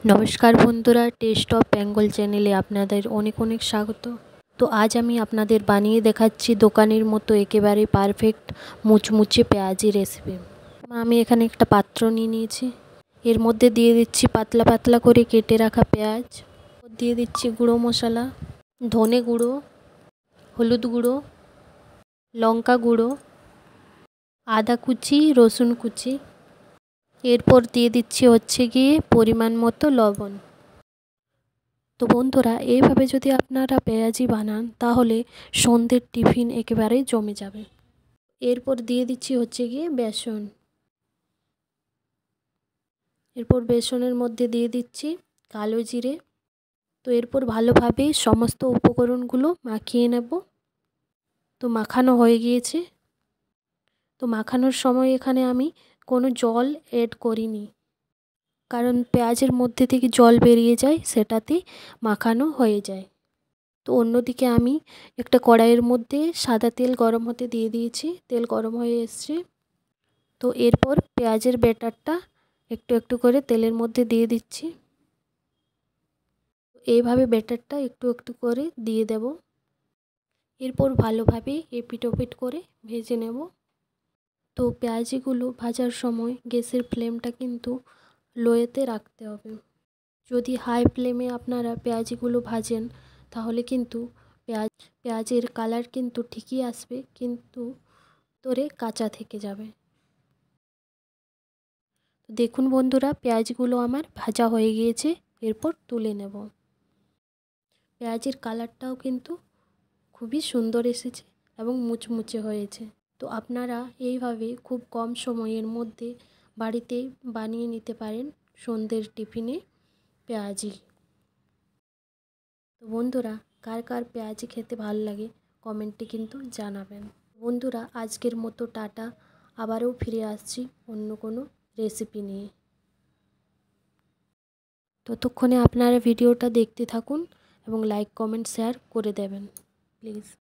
नमस्कार बंधुरा test of Bengal चैनेले आपनादेर अनेक अनेक स्वागत। तो आज आमी आपनादेर बानिये देखाच्छि दोकानेर मतो एकेबारे पारफेक्ट मुचमुचे पेঁয়াজি रेसिपि। आमी एखाने एकटा पात्र निये निয়েছি, एर मध्य दिए दिচ্ছি पातला पातला करे केटे राखा पेঁয়াজ, दिए दिচ্ছি गुड़ो मशला, धने गुड़ो, हलुद गुड़ो, लंका गुड़ो, आदा कुचि, रसुन कुचि, एरपर दिए दिচ্ছি হচ্ছে গিয়ে পরিমাণ মতো লবণ। তো বন্ধুরা এইভাবে যদি আপনারা পেঁয়াজি বানান তাহলে সন্ধ্যের টিফিন একেবারে জমে যাবে। এরপর দিয়ে দিচ্ছি হচ্ছে গিয়ে বেসন, এরপর বেসনের মধ্যে দিয়ে দিচ্ছি কালো জিরে। তো এরপর ভালোভাবে সমস্ত উপকরণগুলো মাখিয়ে নেব। তো মাখানো হয়ে গিয়েছে। তো মাখানোর সময় এখানে আমি কোনো জল অ্যাড করিনি, কারণ পেঁয়াজের মধ্যে থেকে জল বেরিয়ে যায়, সেটাতেই মাখানো হয়ে যায়। তো অন্যদিকে আমি একটা কড়াইয়ের মধ্যে সাদা তেল গরম হতে দিয়ে দিয়েছি, তেল গরম হয়ে এসছে। তো এরপর পেঁয়াজের ব্যাটারটা একটু একটু করে তেলের মধ্যে দিয়ে দিচ্ছি। এইভাবে ব্যাটারটা একটু একটু করে দিয়ে দেব। এরপর ভালোভাবে এপিট ওপিট করে ভেজে নেব। তো পেঁয়াজিগুলো ভাজার সময় গ্যাসের ফ্লেমটা কিন্তু লোয়েতে রাখতে হবে। যদি হাই ফ্লেমে আপনারা পেঁয়াজিগুলো ভাজেন তাহলে কিন্তু পেঁয়াজের কালার কিন্তু ঠিকই আসবে, কিন্তু তোরে কাঁচা থেকে যাবে। দেখুন বন্ধুরা পেঁয়াজগুলো আমার ভাজা হয়ে গিয়েছে, এরপর তুলে নেব। পেঁয়াজের কালারটাও কিন্তু খুবই সুন্দর এসেছে এবং মুচমুচে হয়েছে। তো আপনারা এইভাবে খুব কম সময়ের মধ্যে বাড়িতে বানিয়ে নিতে পারেন সন্ধ্যের টিফিনে পেঁয়াজি। তো বন্ধুরা কার কার পেঁয়াজি খেতে ভালো লাগে কমেন্টে কিন্তু জানাবেন। বন্ধুরা আজকের মতো টাটা, আবারও ফিরে আসছি অন্য কোনো রেসিপি নিয়ে। ততক্ষণে আপনারা ভিডিওটা দেখতে থাকুন এবং লাইক কমেন্ট শেয়ার করে দেবেন প্লিজ।